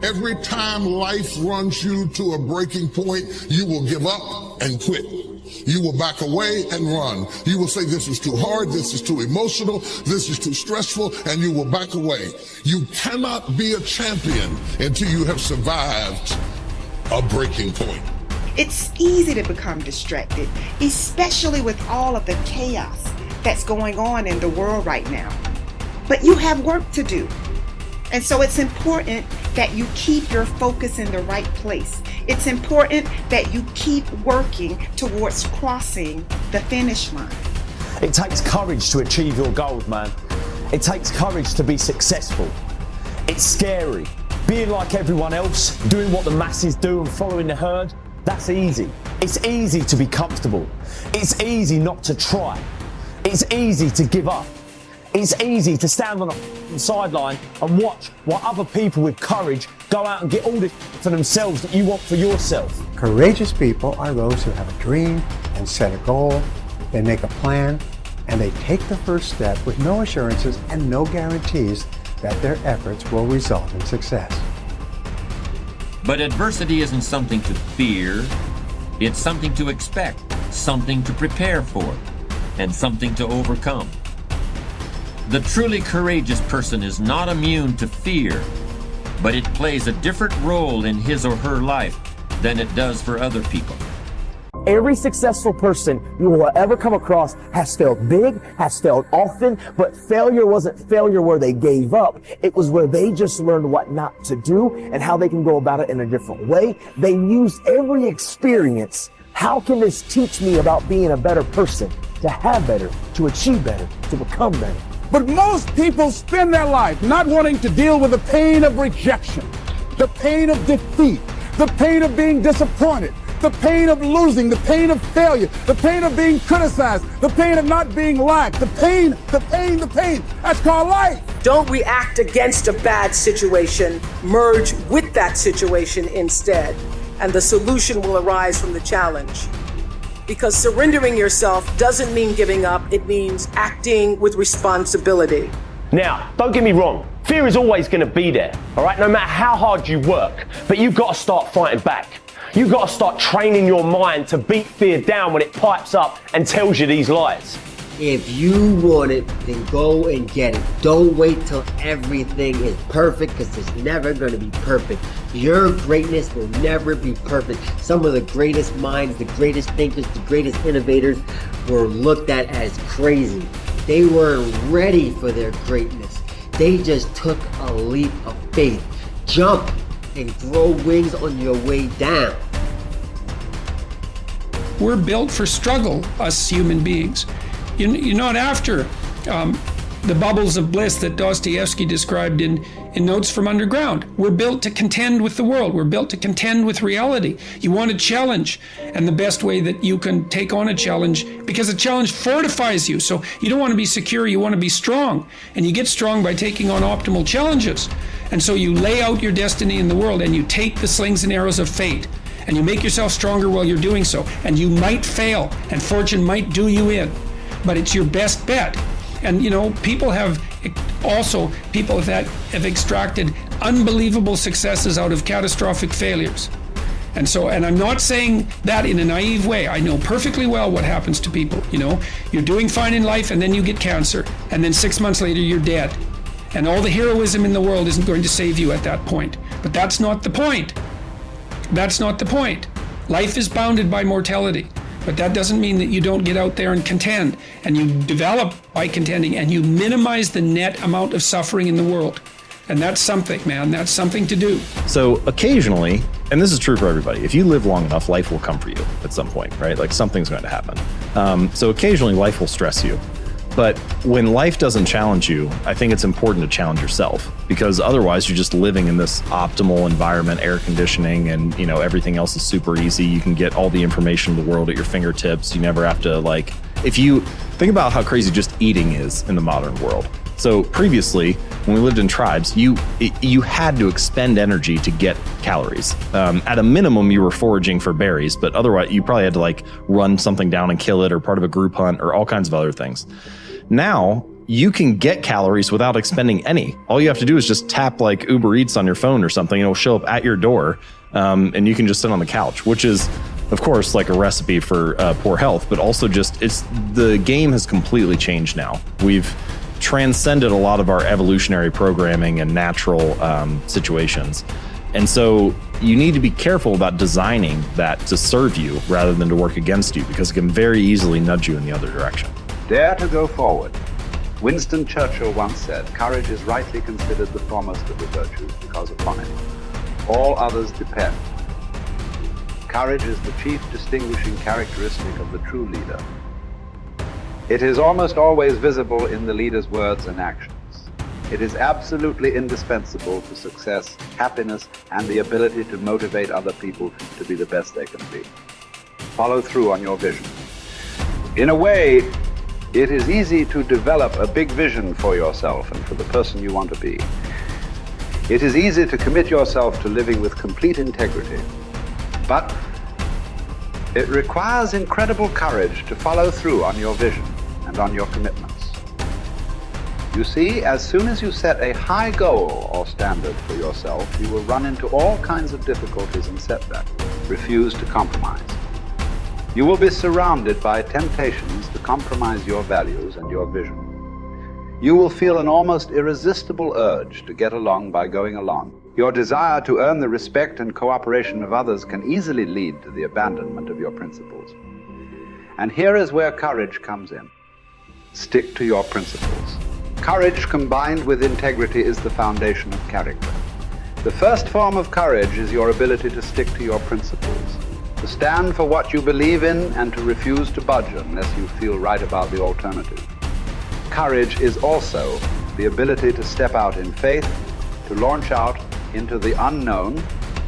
Every time life runs you to a breaking point, you will give up and quit. You will back away and run. You will say, this is too hard, this is too emotional, this is too stressful, and you will back away. You cannot be a champion until you have survived a breaking point. It's easy to become distracted, especially with all of the chaos that's going on in the world right now. But you have work to do. And so it's important that you keep your focus in the right place. It's important that you keep working towards crossing the finish line. It takes courage to achieve your goals, man. It takes courage to be successful. It's scary. Being like everyone else, doing what the masses do and following the herd, that's easy. It's easy to be comfortable. It's easy not to try. It's easy to give up. It's easy to stand on the sideline and watch while other people with courage go out and get all this for themselves that you want for yourself. Courageous people are those who have a dream and set a goal, they make a plan, and they take the first step with no assurances and no guarantees that their efforts will result in success. But adversity isn't something to fear, it's something to expect, something to prepare for, and something to overcome. The truly courageous person is not immune to fear, but it plays a different role in his or her life than it does for other people. Every successful person you will ever come across has failed big, has failed often, but failure wasn't failure where they gave up. It was where they just learned what not to do and how they can go about it in a different way. They used every experience. How can this teach me about being a better person, to have better, to achieve better, to become better? But most people spend their life not wanting to deal with the pain of rejection, the pain of defeat, the pain of being disappointed, the pain of losing, the pain of failure, the pain of being criticized, the pain of not being liked, the pain. That's called life. Don't react against a bad situation. Merge with that situation instead, and the solution will arise from the challenge. Because surrendering yourself doesn't mean giving up, it means acting with responsibility. Now, don't get me wrong, fear is always going to be there, all right, no matter how hard you work, but you've got to start fighting back. You've got to start training your mind to beat fear down when it pipes up and tells you these lies. If you want it, then go and get it. Don't wait till everything is perfect, because it's never going to be perfect. Your greatness will never be perfect. Some of the greatest minds, the greatest thinkers, the greatest innovators were looked at as crazy. They weren't ready for their greatness. They just took a leap of faith. Jump and grow wings on your way down. We're built for struggle, us human beings. You're not after the bubbles of bliss that Dostoevsky described in Notes from Underground. We're built to contend with the world. We're built to contend with reality. You want a challenge, and the best way that you can take on a challenge, because a challenge fortifies you. So you don't want to be secure, you want to be strong. And you get strong by taking on optimal challenges. And so you lay out your destiny in the world, and you take the slings and arrows of fate, and you make yourself stronger while you're doing so. And you might fail, and fortune might do you in, but it's your best bet. And people have extracted unbelievable successes out of catastrophic failures. And I'm not saying that in a naive way. I know perfectly well what happens to people. You're doing fine in life, and then you get cancer, and then 6 months later you're dead. And all the heroism in the world isn't going to save you at that point. But that's not the point. That's not the point. Life is bounded by mortality. But that doesn't mean that you don't get out there and contend, and you develop by contending, and you minimize the net amount of suffering in the world. And that's something, man. That's something to do. So occasionally, and this is true for everybody, if you live long enough, life will come for you at some point, right? Like something's going to happen. So occasionally life will stress you. But when life doesn't challenge you, I think it's important to challenge yourself, because otherwise you're just living in this optimal environment, air conditioning, and everything else is super easy. You can get all the information in the world at your fingertips. You never have to if you think about how crazy just eating is in the modern world. So previously, when we lived in tribes, you had to expend energy to get calories. At a minimum, you were foraging for berries, but otherwise you probably had to run something down and kill it, or part of a group hunt, or all kinds of other things. Now, you can get calories without expending any. All you have to do is just tap like Uber Eats on your phone or something, and it'll show up at your door, and you can just sit on the couch, which is, of course, like a recipe for poor health, but also just the game has completely changed now. We've transcended a lot of our evolutionary programming and natural situations. And so you need to be careful about designing that to serve you rather than to work against you, because it can very easily nudge you in the other direction. Dare to go forward. Winston Churchill once said, courage is rightly considered the foremost of the virtues because upon it all others depend. Courage is the chief distinguishing characteristic of the true leader. It is almost always visible in the leader's words and actions. It is absolutely indispensable to success, happiness, and the ability to motivate other people to be the best they can be. Follow through on your vision. In a way, it is easy to develop a big vision for yourself and for the person you want to be. It is easy to commit yourself to living with complete integrity, but it requires incredible courage to follow through on your vision and on your commitments. You see, as soon as you set a high goal or standard for yourself, you will run into all kinds of difficulties and setbacks. Refuse to compromise. You will be surrounded by temptations to compromise your values and your vision. You will feel an almost irresistible urge to get along by going along. Your desire to earn the respect and cooperation of others can easily lead to the abandonment of your principles. And here is where courage comes in. Stick to your principles. Courage combined with integrity is the foundation of character. The first form of courage is your ability to stick to your principles, to stand for what you believe in and to refuse to budge unless you feel right about the alternative. Courage is also the ability to step out in faith, to launch out into the unknown,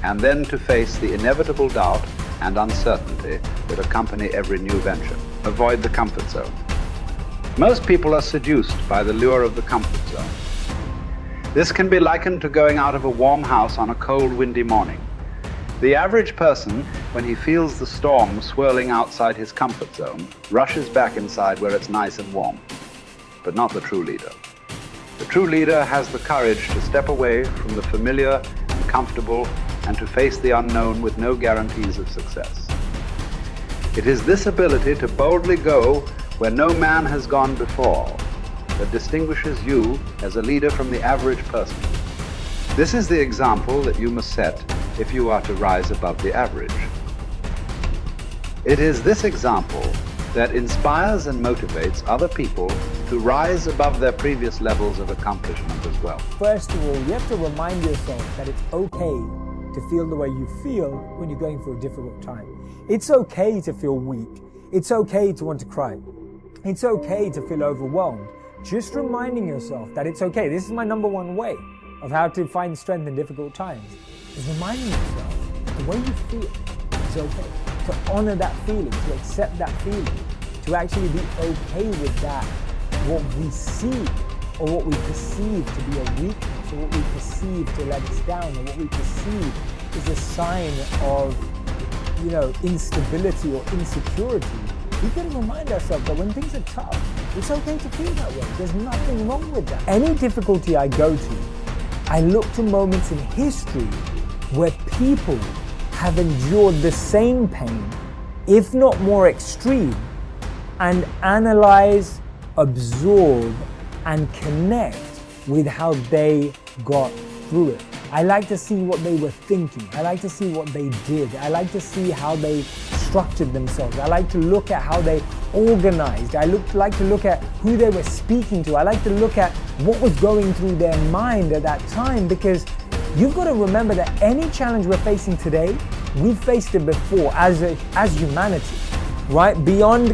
and then to face the inevitable doubt and uncertainty that accompany every new venture. Avoid the comfort zone. Most people are seduced by the lure of the comfort zone. This can be likened to going out of a warm house on a cold, windy morning. The average person, when he feels the storm swirling outside his comfort zone, rushes back inside where it's nice and warm. But not the true leader. The true leader has the courage to step away from the familiar and comfortable and to face the unknown with no guarantees of success. It is this ability to boldly go where no man has gone before that distinguishes you as a leader from the average person. This is the example that you must set if you are to rise above the average. It is this example that inspires and motivates other people to rise above their previous levels of accomplishment as well. First of all, you have to remind yourself that it's okay to feel the way you feel when you're going through a difficult time. It's okay to feel weak. It's okay to want to cry. It's okay to feel overwhelmed. Just reminding yourself that it's okay. This is my number one way of how to find strength in difficult times. Is reminding yourself that the way you feel is okay. To honor that feeling, to accept that feeling, to actually be okay with that, what we see or what we perceive to be a weakness or what we perceive to let us down or what we perceive is a sign of, instability or insecurity. We've got to remind ourselves that when things are tough, it's okay to feel that way. There's nothing wrong with that. Any difficulty I go to, I look to moments in history where people have endured the same pain, if not more extreme, and analyze, absorb, and connect with how they got through it. I like to see what they were thinking. I like to see what they did. I like to see how they structured themselves. I like to look at how they organized. I like to look at who they were speaking to. I like to look at what was going through their mind at that time, because you've got to remember that any challenge we're facing today, we've faced it before as humanity, right? Beyond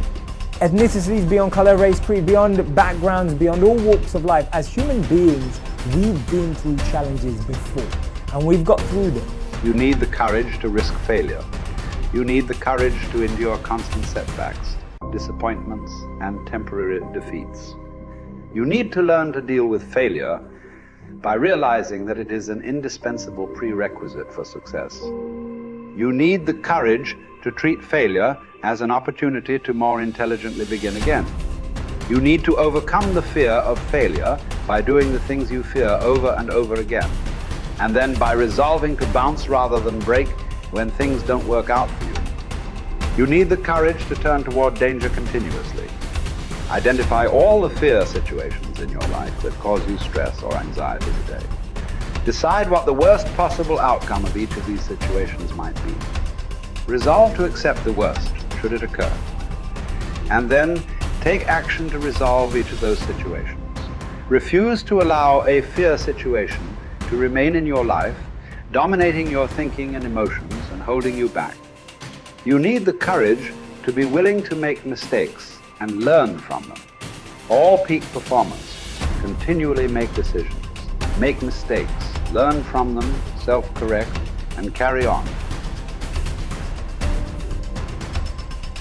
ethnicities, beyond color, race, creed, beyond backgrounds, beyond all walks of life, as human beings, we've been through challenges before and we've got through them. You need the courage to risk failure. You need the courage to endure constant setbacks, disappointments, and temporary defeats. You need to learn to deal with failure by realizing that it is an indispensable prerequisite for success. You need the courage to treat failure as an opportunity to more intelligently begin again. You need to overcome the fear of failure by doing the things you fear over and over again, and then by resolving to bounce rather than break when things don't work out for you. You need the courage to turn toward danger continuously. Identify all the fear situations in your life that cause you stress or anxiety today. Decide what the worst possible outcome of each of these situations might be. Resolve to accept the worst, should it occur. And then take action to resolve each of those situations. Refuse to allow a fear situation to remain in your life, dominating your thinking and emotions and holding you back. You need the courage to be willing to make mistakes and learn from them. All peak performers continually make decisions, make mistakes, learn from them, self-correct, and carry on.